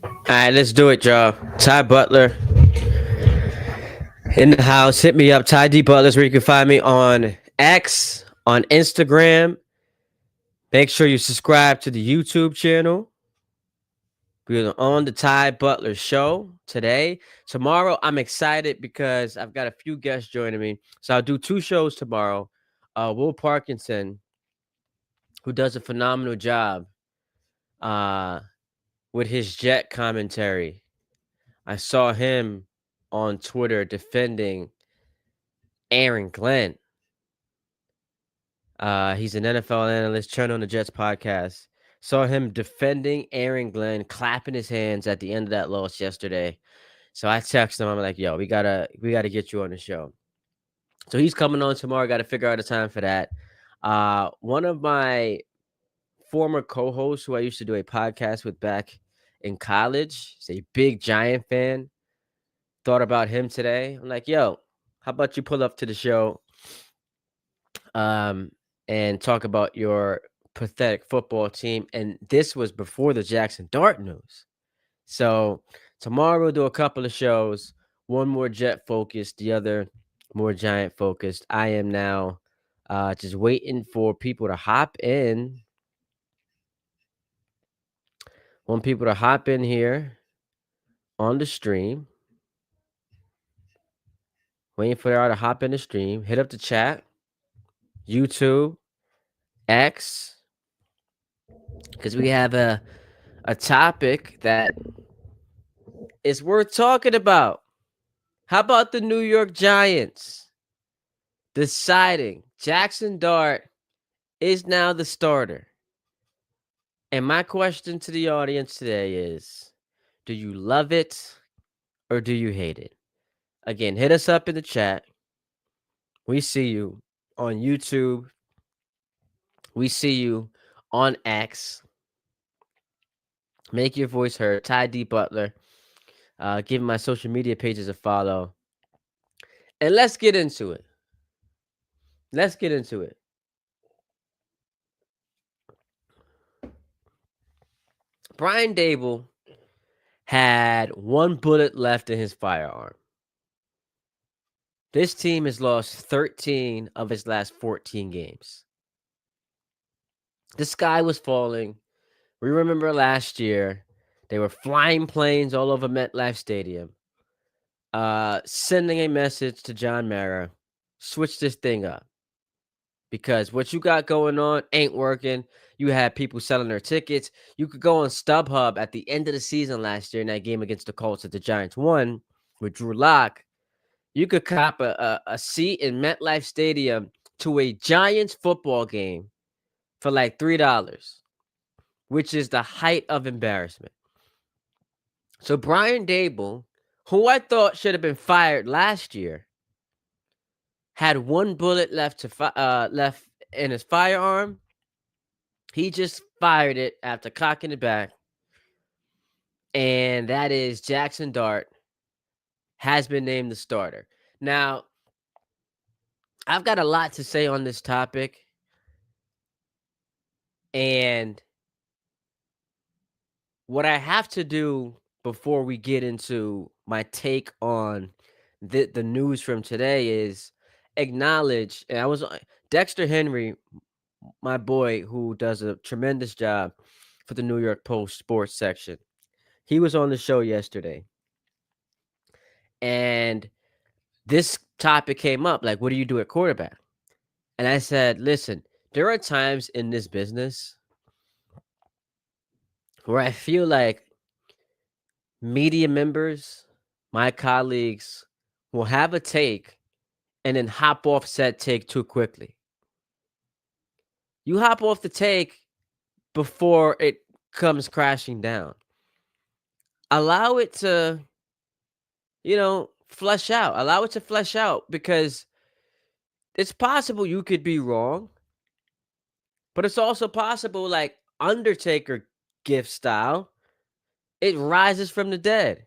All right, let's do it, y'all. Ty Butler in the house. Hit me up, Ty D Butlers, where you can find me on X, on Instagram. Make sure you subscribe to the YouTube channel. We're on the Ty Butler Show today. Tomorrow, I'm excited because I've got a few guests joining me. So I'll do two shows tomorrow. Will Parkinson, who does a phenomenal job uh, with his Jet commentary. I saw him on Twitter defending Aaron Glenn. He's an NFL analyst, Turn on the Jets podcast. Saw him defending Aaron Glenn, clapping his hands at the end of that loss yesterday. So I texted him. I'm like, "Yo, we gotta get you on the show." So he's coming on tomorrow. Got to figure out a time for that. One of my former co-hosts, who I used to do a podcast with back in college, is a big Giant fan. Thought about him today. I'm like, "Yo, how about you pull up to the show?" And talk about your pathetic football team. And this was before the Jaxson Dart news. So tomorrow we'll do a couple of shows. One more Jet focused, the other more Giant focused. I am now just waiting for people to hop in. Want people to hop in here on the stream. Waiting for y'all to hop in the stream. Hit up the chat. YouTube, X, because we have a topic that is worth talking about. How about the New York Giants deciding Jaxson Dart is now the starter? And my question to the audience today is, do you love it or do you hate it? Again, hit us up in the chat. We see you on YouTube. We see you on X. Make your voice heard. Ty D Butler. Give my social media pages a follow. And let's get into it. Let's get into it. Brian Dable had one bullet left in his firearm. This team has lost 13 of its last 14 games. The sky was falling. We remember last year, they were flying planes all over MetLife Stadium, sending a message to John Mara, switch this thing up. Because what you got going on ain't working. You had people selling their tickets. You could go on StubHub at the end of the season last year in that game against the Colts that the Giants won with Drew Lock. You could cop a seat in MetLife Stadium to a Giants football game for like $3, which is the height of embarrassment. So Brian Dable, who I thought should have been fired last year, had one bullet left left in his firearm. He just fired it after cocking it back. And that is Jaxson Dart has been named the starter. Now, I've got a lot to say on this topic. And what I have to do before we get into my take on the news from today is acknowledge, and I was Dexter Henry, my boy, who does a tremendous job for the New York Post sports section. He was on the show yesterday. And this topic came up, like, what do you do at quarterback? And I said, listen, there are times in this business where I feel like media members, my colleagues, will have a take and then hop off said take too quickly. You hop off the take before it comes crashing down. Allow it to, flesh out. Allow it to flesh out, because it's possible you could be wrong, but it's also possible, like Undertaker gift style, it rises from the dead.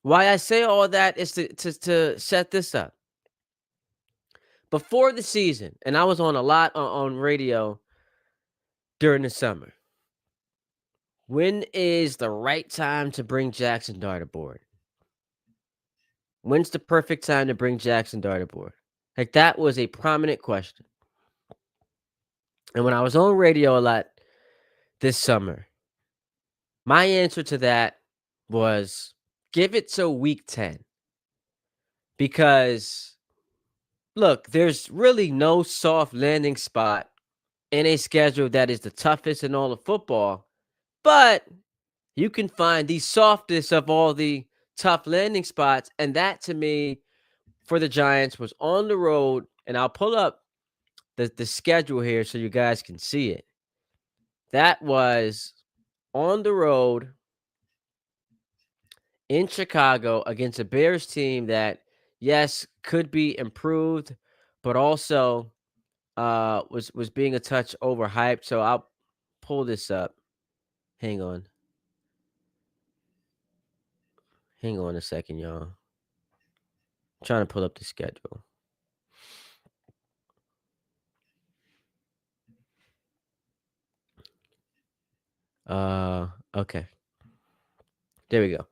Why I say all that is to set this up. before the season, and I was on a lot on radio during the summer. When is the right time to bring Jaxson Dart aboard? When's the perfect time to bring Jaxson Dart aboard? Like, that was a prominent question. And when I was on radio a lot this summer, my answer to that was give it till week 10. Because, look, there's really no soft landing spot in a schedule that is the toughest in all of football. But you can find the softest of all the tough landing spots. And that, to me, for the Giants was on the road. And I'll pull up the schedule here so you guys can see it. That was on the road in Chicago against a Bears team that, yes, could be improved, but also was being a touch overhyped. So I'll pull this up. Hang on. Hang on a second, y'all. I'm trying to pull up the schedule. Okay. There we go.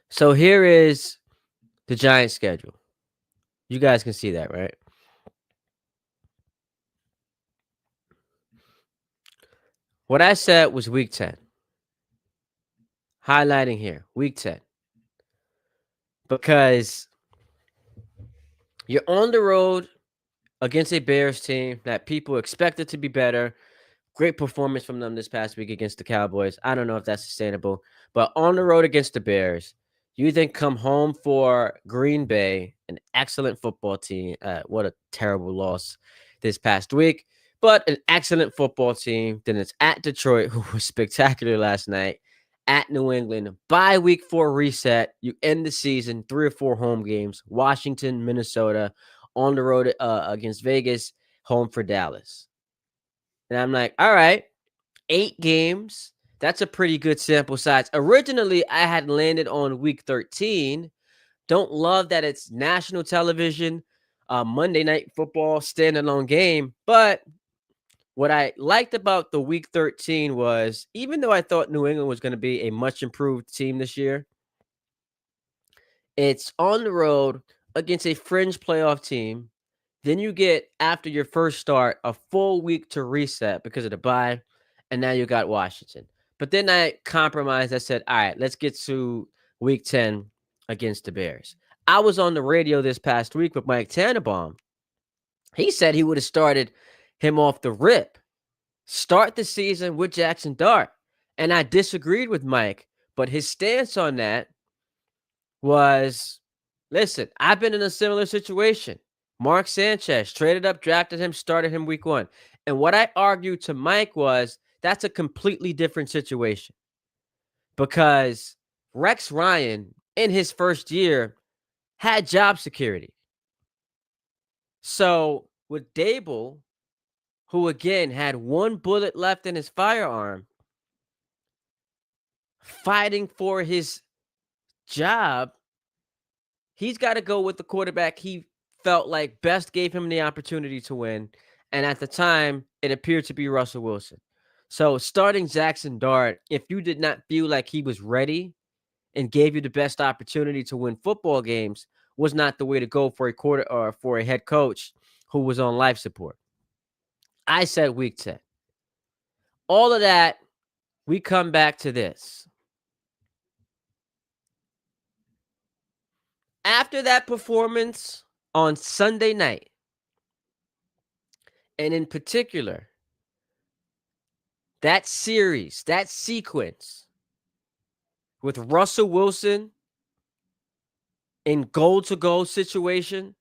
So here is the Giants schedule. You guys can see that, right? What I said was week 10. Highlighting here, week 10. Because you're on the road against a Bears team that people expected to be better. Great performance from them this past week against the Cowboys. I don't know if that's sustainable, but on the road against the Bears, you then come home for Green Bay, an excellent football team. What a terrible loss this past week, but an excellent football team. Then it's at Detroit, who was spectacular last night, at New England. By week 4 reset, you end the season 3 or 4 home games, Washington, Minnesota, on the road against Vegas, home for Dallas. And I'm like, all right, 8 games. That's a pretty good sample size. Originally, I had landed on week 13. Don't love that it's national television, Monday Night Football, standalone game. But what I liked about the week 13 was, even though I thought New England was going to be a much improved team this year, it's on the road against a fringe playoff team. Then you get, after your first start, a full week to reset because of the bye, and now you got Washington. But then I compromised. I said, all right, let's get to week 10 against the Bears. I was on the radio this past week with Mike Tannenbaum. He said he would have started him off the rip, start the season with Jaxson Dart. And I disagreed with Mike, but his stance on that was, listen, I've been in a similar situation. Mark Sanchez traded up, drafted him, started him week 1. And what I argued to Mike was that's a completely different situation because Rex Ryan in his first year had job security. So with Dable, who again had 1 bullet left in his firearm, fighting for his job, he's got to go with the quarterback he felt like best gave him the opportunity to win. And at the time, it appeared to be Russell Wilson. So starting Jaxson Dart, if you did not feel like he was ready and gave you the best opportunity to win football games, was not the way to go for a quarter or for a head coach who was on life support. I said week 10. All of that, we come back to this. After that performance on Sunday night, and in particular, that series, that sequence with Russell Wilson in goal-to-goal situation,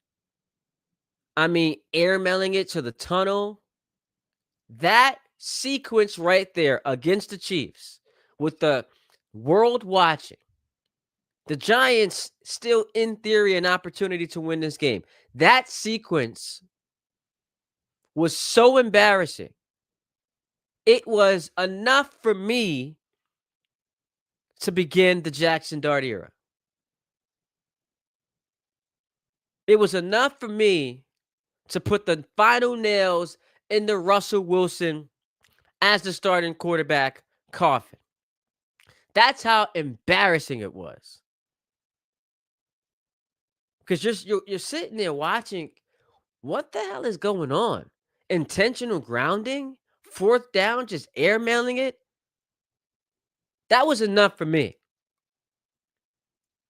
I mean, airmailing it to the tunnel, that sequence right there against the Chiefs with the world watching, the Giants still, in theory, an opportunity to win this game. That sequence was so embarrassing. It was enough for me to begin the Jaxson Dart era. It was enough for me to put the final nails in the Russell Wilson as the starting quarterback coffin. That's how embarrassing it was. Because you're sitting there watching, what the hell is going on? Intentional grounding, fourth down, just airmailing it. That was enough for me.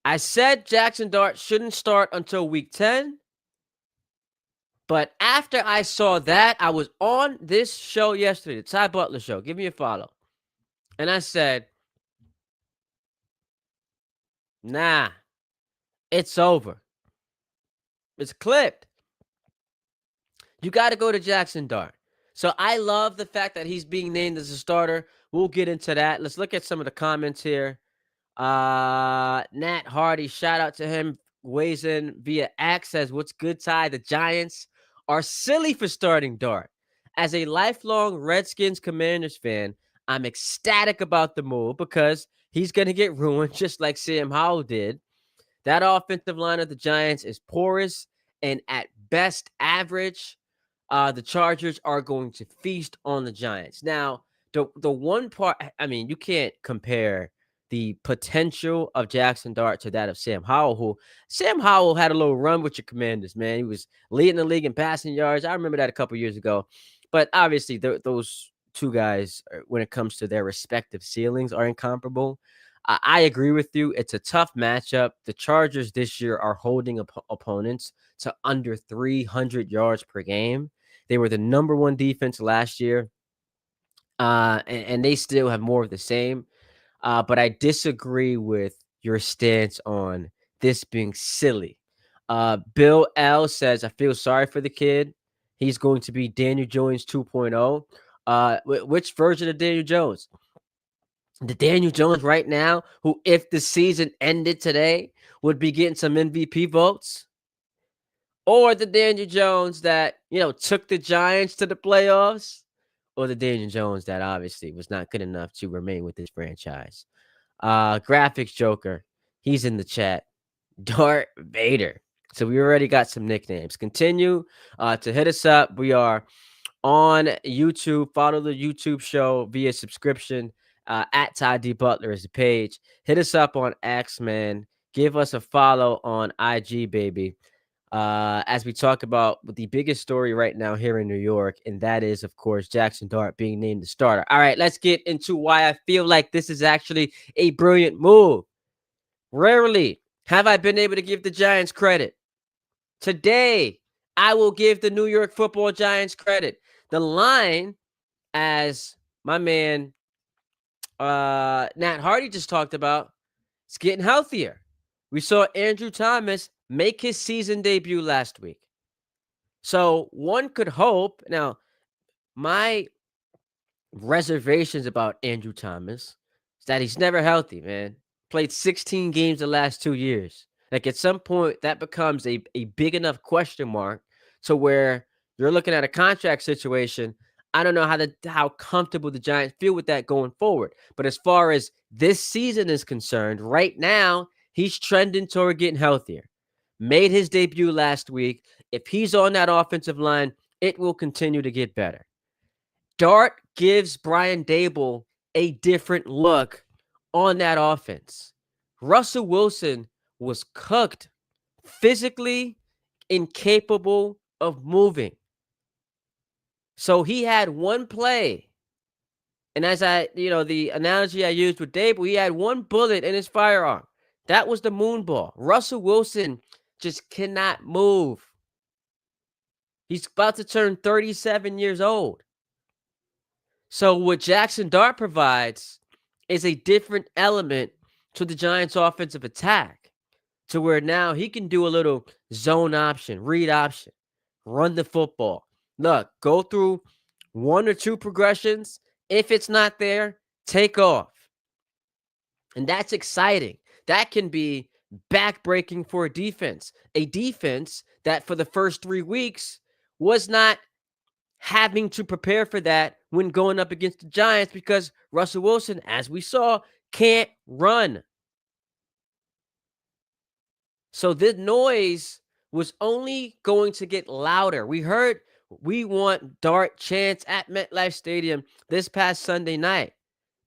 I said Jaxson Dart shouldn't start until week 10. But after I saw that, I was on this show yesterday, the Ty Butler Show. Give me a follow. And I said, nah, it's over. It's clipped. You got to go to Jaxson Dart. So I love the fact that he's being named as a starter. We'll get into that. Let's look at some of the comments here. Nat Hardy, shout out to him. Weighs in via X, says, what's good, Ty? The Giants are silly for starting Dart. As a lifelong Redskins Commanders fan, I'm ecstatic about the move because he's going to get ruined just like Sam Howell did. That offensive line of the Giants is porous and at best average. The Chargers are going to feast on the Giants. Now, the one part, I mean, you can't compare the potential of Jaxson Dart to that of Sam Howell, who Sam Howell had a little run with your Commanders, man. He was leading the league in passing yards. I remember that a couple years ago. But obviously, those two guys, when it comes to their respective ceilings, are incomparable. I agree with you. It's a tough matchup. The Chargers this year are holding opponents to under 300 yards per game. They were the number one defense last year, and they still have more of the same. But I disagree with your stance on this being silly. Bill L says, I feel sorry for the kid. He's going to be Daniel Jones 2.0. Which version of Daniel Jones? The Daniel Jones right now, who, if the season ended today, would be getting some MVP votes? Or the Daniel Jones that, took the Giants to the playoffs? Or the Daniel Jones that obviously was not good enough to remain with this franchise? Graphics Joker, he's in the chat. Dart Vader. So we already got some nicknames. Continue to hit us up. We are on YouTube. Follow the YouTube show via subscription. At Ty D Butler is the page. Hit us up on X, man. Give us a follow on IG, baby. As we talk about the biggest story right now here in New York, and that is, of course, Jaxson Dart being named the starter. All right, let's get into why I feel like this is actually a brilliant move. Rarely have I been able to give the Giants credit. Today, I will give the New York Football Giants credit. The line, as my man Nat Hardy just talked about, it's getting healthier. We saw Andrew Thomas make his season debut last week. So one could hope. Now, my reservations about Andrew Thomas is that he's never healthy, man. Played 16 games the last 2 years. Like, at some point, that becomes a big enough question mark to where you're looking at a contract situation. I don't know how comfortable the Giants feel with that going forward. But as far as this season is concerned, right now, he's trending toward getting healthier. Made his debut last week. If he's on that offensive line, it will continue to get better. Dart gives Brian Daboll a different look on that offense. Russell Wilson was cooked, physically incapable of moving. So he had one play. And as the analogy I used with Daboll, he had one bullet in his firearm. That was the moon ball. Russell Wilson just cannot move. He's about to turn 37 years old. So what Jaxson Dart provides is a different element to the Giants' offensive attack, to where now he can do a little zone option, read option, run the football. Look, go through one or two progressions. If it's not there, take off. And that's exciting. That can be backbreaking for a defense that for the first 3 weeks was not having to prepare for that when going up against the Giants, because Russell Wilson, as we saw, can't run. So the noise was only going to get louder. We heard "We Want Dart" chants at MetLife Stadium this past Sunday night.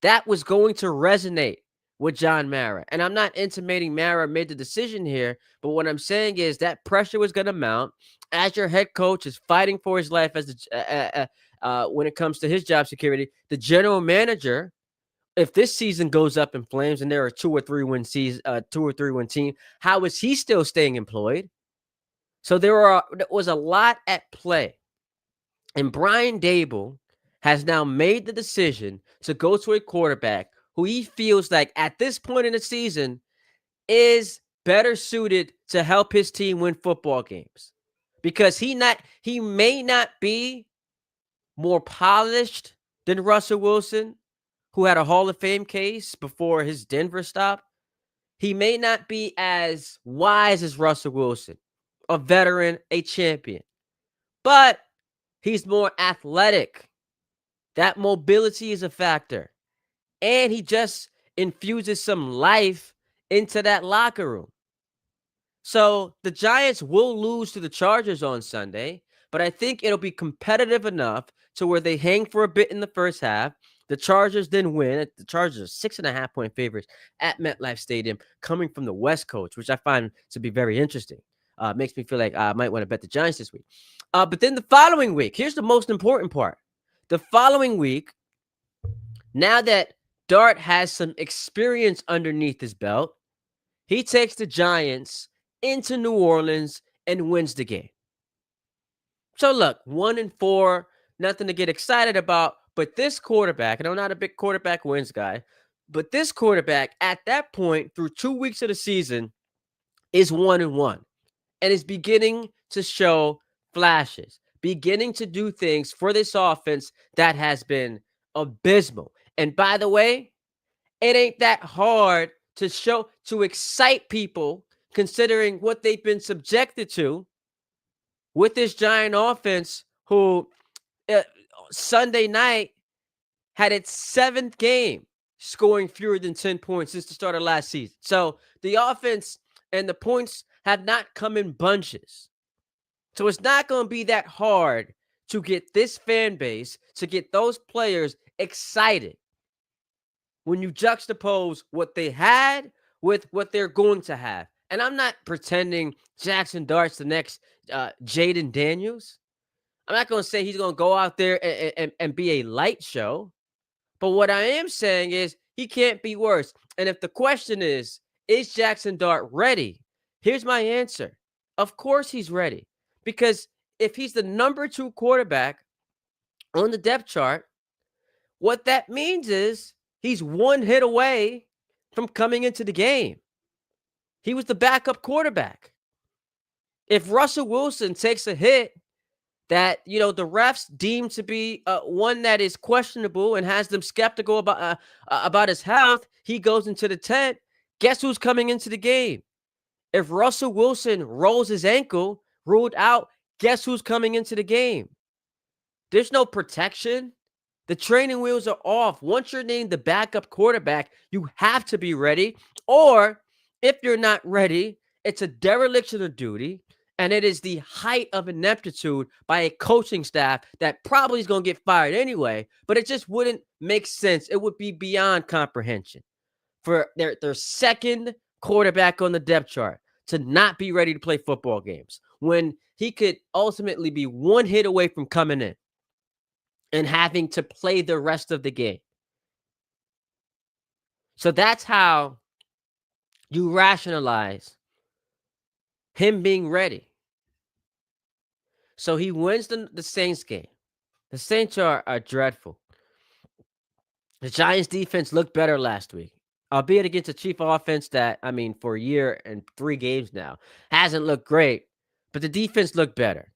That was going to resonate with John Mara. And I'm not intimating Mara made the decision here, but what I'm saying is that pressure was going to mount as your head coach is fighting for his life when it comes to his job security. The general manager, if this season goes up in flames and there are 2 or 3 win team, how is he still staying employed? So there was a lot at play. And Brian Dable has now made the decision to go to a quarterback who he feels like at this point in the season is better suited to help his team win football games. Because he may not be more polished than Russell Wilson, who had a Hall of Fame case before his Denver stop. He may not be as wise as Russell Wilson, a veteran, a champion, but he's more athletic. That mobility is a factor. And he just infuses some life into that locker room. So the Giants will lose to the Chargers on Sunday, but I think it'll be competitive enough to where they hang for a bit in the first half. The Chargers then win. The Chargers are 6.5-point favorites at MetLife Stadium, coming from the West Coast, which I find to be very interesting. Makes me feel like I might want to bet the Giants this week. But then the following week, here's the most important part. The following week, now that Dart has some experience underneath his belt, he takes the Giants into New Orleans and wins the game. So look, 1-4, nothing to get excited about. But this quarterback, and I'm not a big quarterback wins guy, but this quarterback at that point, through 2 weeks of the season, is 1-1 and is beginning to show flashes, beginning to do things for this offense that has been abysmal. And by the way, it ain't that hard to excite people considering what they've been subjected to with this Giant offense who uh, Sunday night had its 7th game scoring fewer than 10 points since the start of last season. So the offense and the points have not come in bunches. So it's not going to be that hard to get this fan base, to get those players excited when you juxtapose what they had with what they're going to have. And I'm not pretending Jaxson Dart's the next Jaden Daniels. I'm not going to say he's going to go out there and be a light show. But what I am saying is he can't be worse. And if the question is Jaxson Dart ready? Here's my answer. Of course he's ready. Because if he's the number 2 quarterback on the depth chart, what that means is he's one hit away from coming into the game. He was the backup quarterback. If Russell Wilson takes a hit that, the refs deem to be one that is questionable and has them skeptical about his health, he goes into the tent. Guess who's coming into the game? If Russell Wilson rolls his ankle, ruled out, guess who's coming into the game? There's no protection. The training wheels are off. Once you're named the backup quarterback, you have to be ready. Or if you're not ready, it's a dereliction of duty. And it is the height of ineptitude by a coaching staff that probably is going to get fired anyway. But it just wouldn't make sense. It would be beyond comprehension for their second quarterback on the depth chart to not be ready to play football games when he could ultimately be one hit away from coming in and having to play the rest of the game. So that's how you rationalize him being ready. So he wins the Saints game. The Saints are dreadful. The Giants defense looked better last week, albeit against a Chief offense that, for a year and 3 games now, hasn't looked great, but the defense looked better.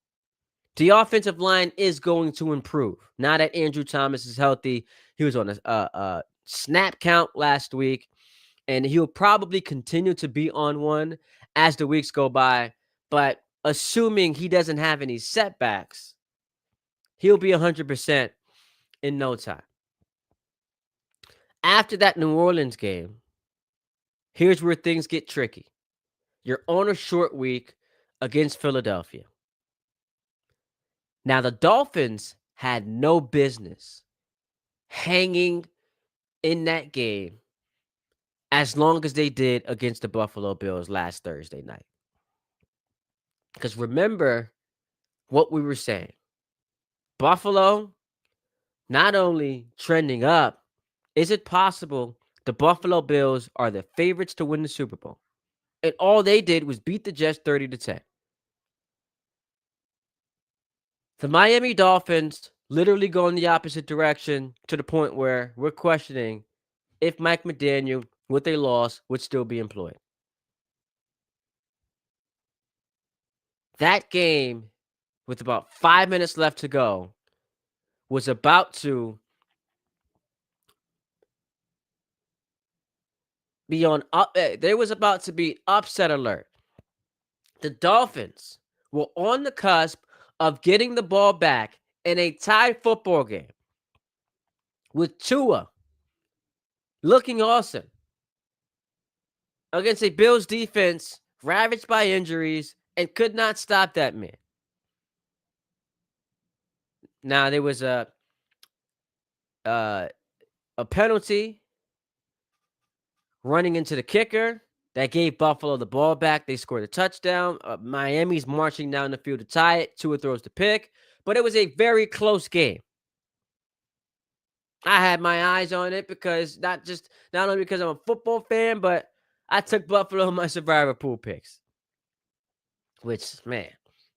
The offensive line is going to improve. Now that Andrew Thomas is healthy, he was on a snap count last week, and he'll probably continue to be on one as the weeks go by. But assuming he doesn't have any setbacks, he'll be 100% in no time. After that New Orleans game, here's where things get tricky. You're on a short week against Philadelphia. Now, the Dolphins had no business hanging in that game as long as they did against the Buffalo Bills last Thursday night. Because remember what we were saying. Buffalo not only trending up, is it possible the Buffalo Bills are the favorites to win the Super Bowl? And all they did was beat the Jets 30-10. The Miami Dolphins literally go in the opposite direction to the point where we're questioning if Mike McDaniel, with a loss, would still be employed. That game, with about 5 minutes left to go, was about to be on up. There was about to be upset alert. The Dolphins were on the cusp of getting the ball back in a tied football game with Tua looking awesome against a Bills defense ravaged by injuries and could not stop that man. Now there was uh, a penalty running into the kicker that gave Buffalo the ball back. They scored a touchdown. Miami's marching down the field to tie it. Tua throws the pick, but it was a very close game. I had my eyes on it because not only because I'm a football fan, but I took Buffalo in my survivor pool picks. Which, man,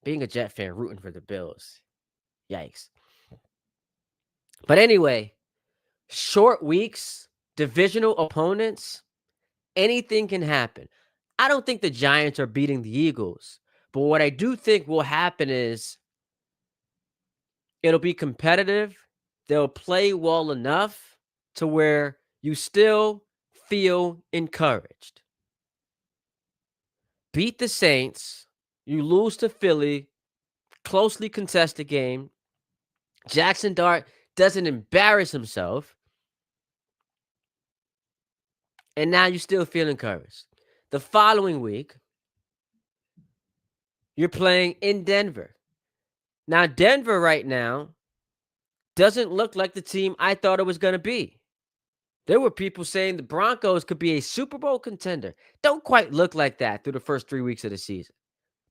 being a Jet fan, rooting for the Bills, yikes. But anyway, short weeks, divisional opponents, anything can happen. I don't think the Giants are beating the Eagles, but what I do think will happen is it'll be competitive. They'll play well enough to where you still feel encouraged. Beat the Saints. You lose to Philly. Closely contested game. Jaxson Dart doesn't embarrass himself. And now you still feel encouraged. The following week, you're playing in Denver. Now, Denver right now doesn't look like the team I thought it was going to be. There were people saying the Broncos could be a Super Bowl contender. Don't quite look like that through the first 3 weeks of the season.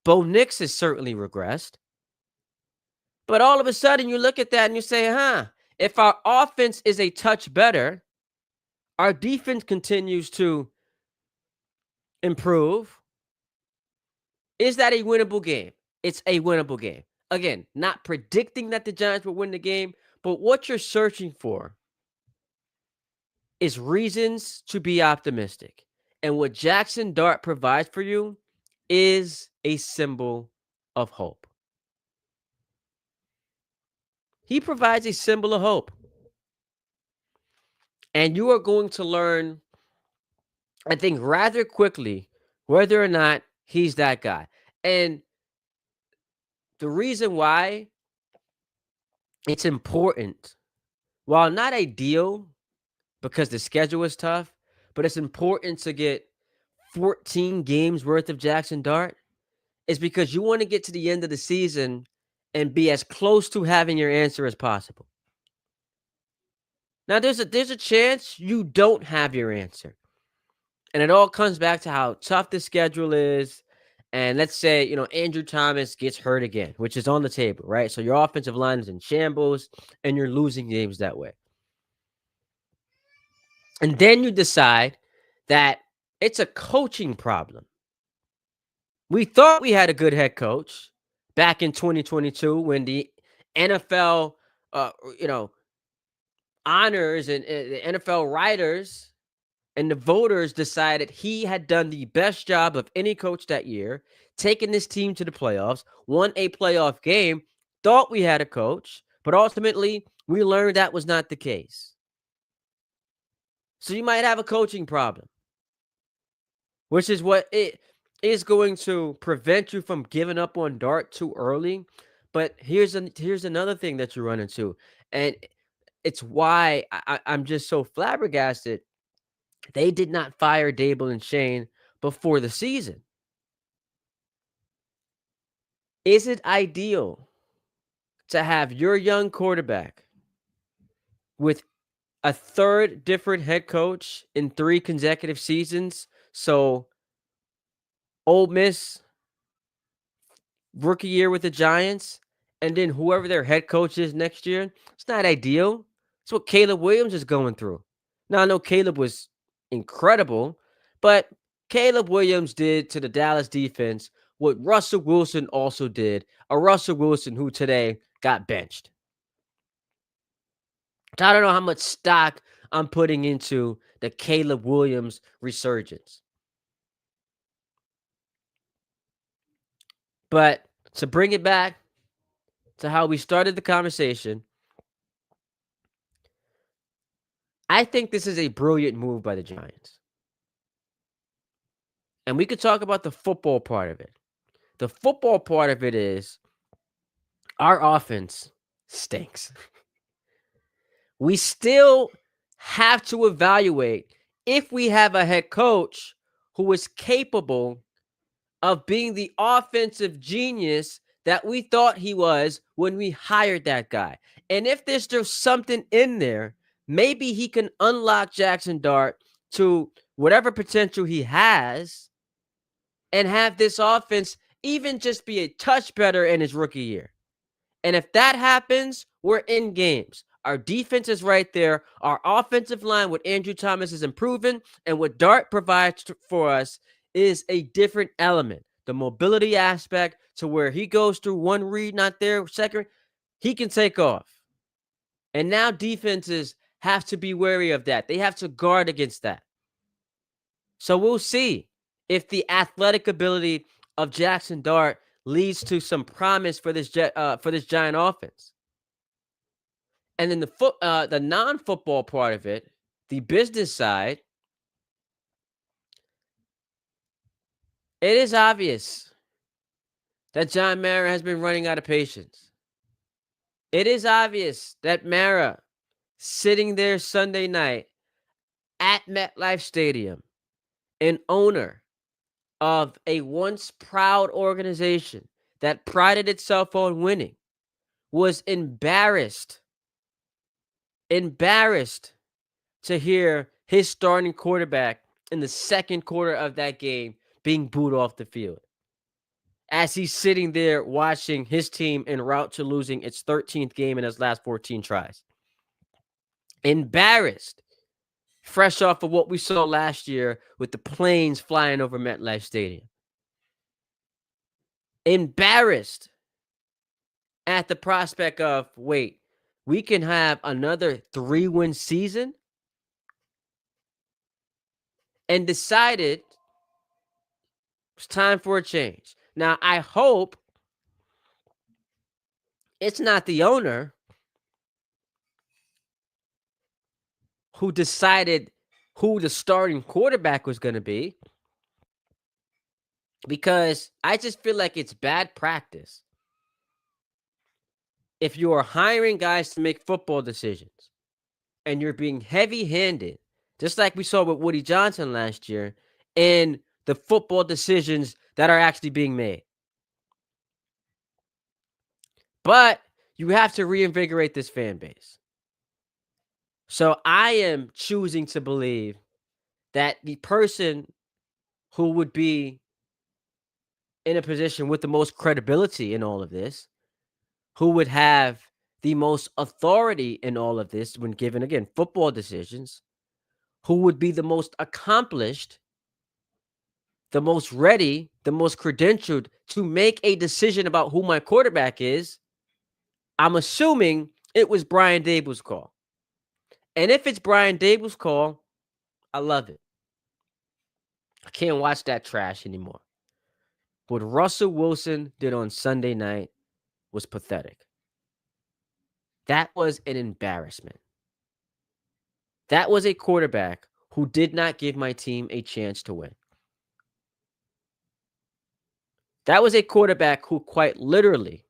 Bo Nix has certainly regressed. But all of a sudden, you look at that and you say, if our offense is a touch better, our defense continues to improve, is that a winnable game? It's a winnable game. Again, not predicting that the Giants will win the game, but what you're searching for is reasons to be optimistic. And what Jaxson Dart provides for you is a symbol of hope. He provides a symbol of hope. And you are going to learn, I think, rather quickly whether or not he's that guy. And the reason why it's important, while not ideal because the schedule is tough, but it's important to get 14 games worth of Jaxson Dart, is because you want to get to the end of the season and be as close to having your answer as possible. Now, there's a chance you don't have your answer. And it all comes back to how tough the schedule is. And let's say, Andrew Thomas gets hurt again, which is on the table, right? So your offensive line is in shambles and you're losing games that way. And then you decide that it's a coaching problem. We thought we had a good head coach back in 2022 when the NFL, honors and the NFL writers and the voters decided he had done the best job of any coach that year, taken this team to the playoffs, won a playoff game, thought we had a coach, but ultimately we learned that was not the case. So you might have a coaching problem, which is what it is going to prevent you from giving up on Dart too early. But here's another thing that you run into, and it's why I'm just so flabbergasted. They did not fire Dable and Shane before the season. Is it ideal to have your young quarterback with a third different head coach in 3 consecutive seasons? So, Ole Miss rookie year with the Giants, and then whoever their head coach is next year. It's not ideal. It's what Caleb Williams is going through. Now, I know Caleb was incredible, but Caleb Williams did to the Dallas defense what Russell Wilson also did, a Russell Wilson who today got benched. So I don't know how much stock I'm putting into the Caleb Williams resurgence. But to bring it back to how we started the conversation, I think this is a brilliant move by the Giants. And we could talk about the football part of it. The football part of it is our offense stinks. We still have to evaluate if we have a head coach who is capable of being the offensive genius that we thought he was when we hired that guy. And if there's just something in there, maybe he can unlock Jaxson Dart to whatever potential he has and have this offense even just be a touch better in his rookie year. And if that happens, we're in games. Our defense is right there. Our offensive line with Andrew Thomas is improving. And what Dart provides for us is a different element. The mobility aspect to where he goes through one read, not there, second, he can take off. And now defenses have to be wary of that. They have to guard against that. So we'll see if the athletic ability of Jaxson Dart leads to some promise for this Giant offense. And then the non-football part of it, the business side, it is obvious that John Mara has been running out of patience. It is obvious that Mara, sitting there Sunday night at MetLife Stadium, an owner of a once proud organization that prided itself on winning, was embarrassed to hear his starting quarterback in the second quarter of that game being booed off the field. As he's sitting there watching his team en route to losing its 13th game in its last 14 tries. Embarrassed. Fresh off of what we saw last year with the planes flying over MetLife Stadium. Embarrassed at the prospect of, wait, we can have another 3-win season? And decided it's time for a change. Now, I hope it's not the owner who decided who the starting quarterback was going to be, because I just feel like it's bad practice if you are hiring guys to make football decisions and you're being heavy-handed, just like we saw with Woody Johnson last year, in the football decisions that are actually being made. But you have to reinvigorate this fan base. So I am choosing to believe that the person who would be in a position with the most credibility in all of this, who would have the most authority in all of this when given, again, football decisions, who would be the most accomplished, the most ready, the most credentialed to make a decision about who my quarterback is, I'm assuming it was Brian Dable's call. And if it's Brian Dable's call, I love it. I can't watch that trash anymore. What Russell Wilson did on Sunday night was pathetic. That was an embarrassment. That was a quarterback who did not give my team a chance to win. That was a quarterback who quite literally,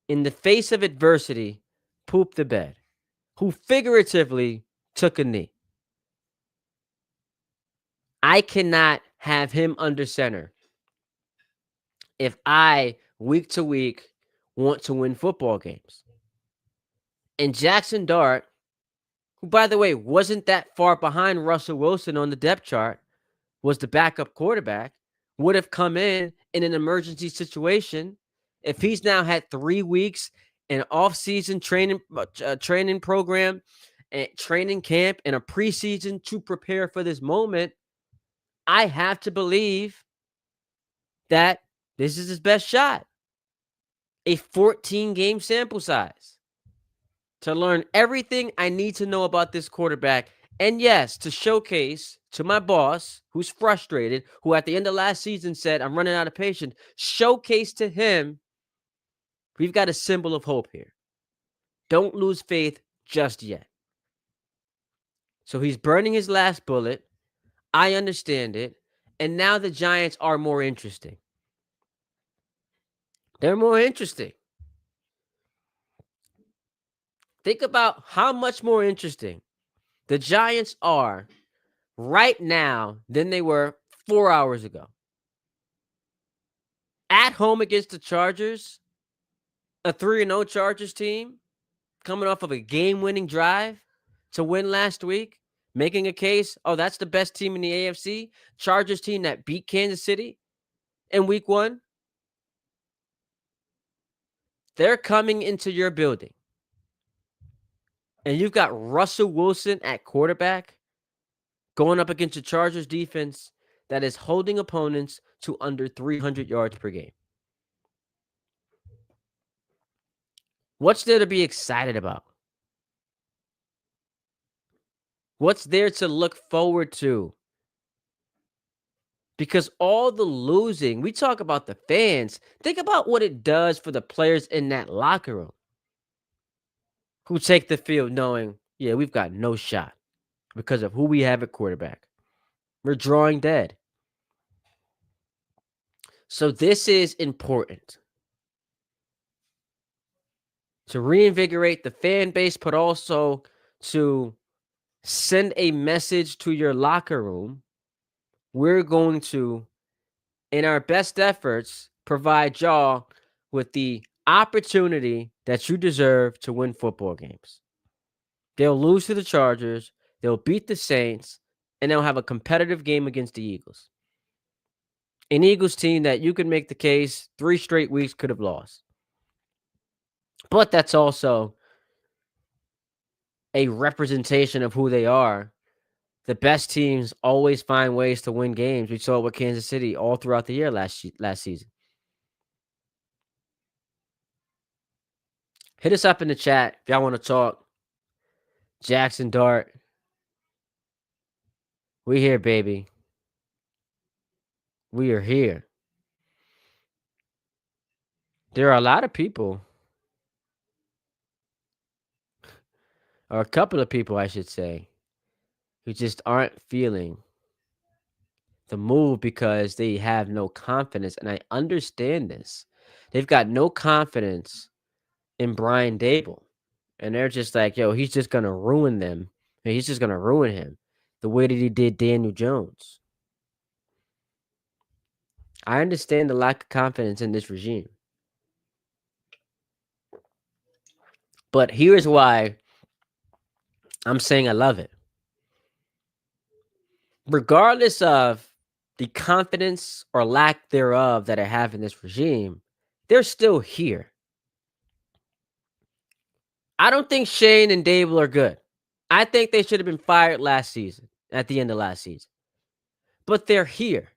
in the face of adversity, pooped the bed, who figuratively took a knee. I cannot have him under center if I, week to week, want to win football games. And Jaxson Dart, who, by the way, wasn't that far behind Russell Wilson on the depth chart, was the backup quarterback, would have come in an emergency situation. If he's now had 3 weeks in off-season training program, and training camp, and a preseason to prepare for this moment, I have to believe that this is his best shot. A 14-game sample size to learn everything I need to know about this quarterback. And yes, to showcase to my boss, who's frustrated, who at the end of last season said, I'm running out of patience, showcase to him, we've got a symbol of hope here. Don't lose faith just yet. So he's burning his last bullet. I understand it. And now the Giants are more interesting. They're more interesting. Think about how much more interesting the Giants are right now than they were 4 hours ago. At home against the Chargers, a 3-0 Chargers team coming off of a game-winning drive to win last week, making a case, oh, that's the best team in the AFC. Chargers team that beat Kansas City in week 1. They're coming into your building. And you've got Russell Wilson at quarterback going up against the Chargers defense that is holding opponents to under 300 yards per game. What's there to be excited about? What's there to look forward to? Because all the losing, we talk about the fans. Think about what it does for the players in that locker room who take the field knowing, yeah, we've got no shot because of who we have at quarterback. We're drawing dead. So this is important to reinvigorate the fan base, but also to send a message to your locker room. We're going to, in our best efforts, provide y'all with the opportunity that you deserve to win football games. They'll lose to the Chargers, they'll beat the Saints, and they'll have a competitive game against the Eagles. An Eagles team that you can make the case 3 straight weeks could have lost. But that's also a representation of who they are. The best teams always find ways to win games. We saw it with Kansas City all throughout the year last season. Hit us up in the chat if y'all want to talk. Jaxson Dart. We here, baby. We are here. There are a lot of people, or a couple of people, I should say, who just aren't feeling the move because they have no confidence. And I understand this. They've got no confidence in Brian Dable. And they're just like, yo, he's just going to ruin them. And he's just going to ruin him the way that he did Daniel Jones. I understand the lack of confidence in this regime. But here's why I'm saying I love it. Regardless of the confidence or lack thereof that I have in this regime, they're still here. I don't think Shane and Dable are good. I think they should have been fired last season, at the end of last season. But they're here.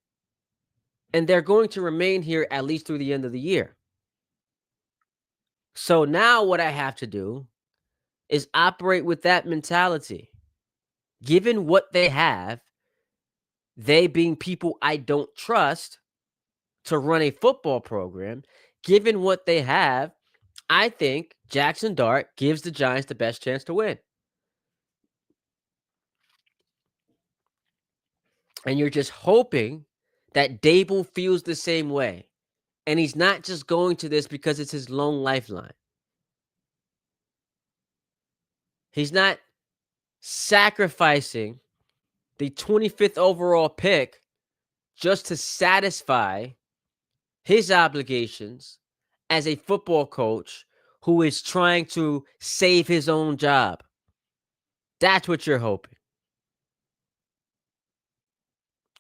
And they're going to remain here at least through the end of the year. So now what I have to do is operate with that mentality. Given what they have, they being people I don't trust to run a football program, given what they have, I think Jaxson Dart gives the Giants the best chance to win. And you're just hoping that Dable feels the same way. And he's not just going to this because it's his lone lifeline. He's not sacrificing the 25th overall pick just to satisfy his obligations as a football coach who is trying to save his own job. That's what you're hoping.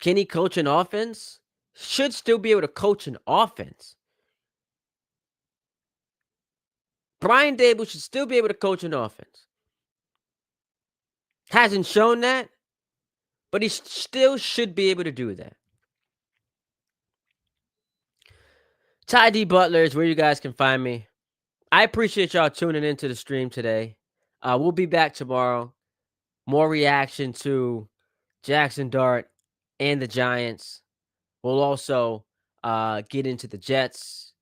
Can he coach an offense? Should still be able to coach an offense. Brian Dable should still be able to coach an offense. Hasn't shown that, but he still should be able to do that. Ty D. Butler is where you guys can find me. I appreciate y'all tuning into the stream today. We'll be back tomorrow. More reaction to Jaxson Dart and the Giants. We'll also get into the Jets.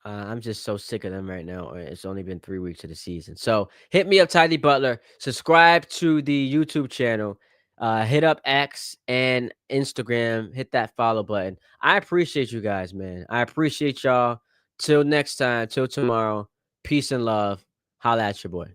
I'm just so sick of them right now. It's only been 3 weeks of the season. So hit me up, Tidy Butler. Subscribe to the YouTube channel. Hit up X and Instagram. Hit that follow button. I appreciate you guys, man. I appreciate y'all. Till next time. Till tomorrow. Peace and love. Holla at your boy.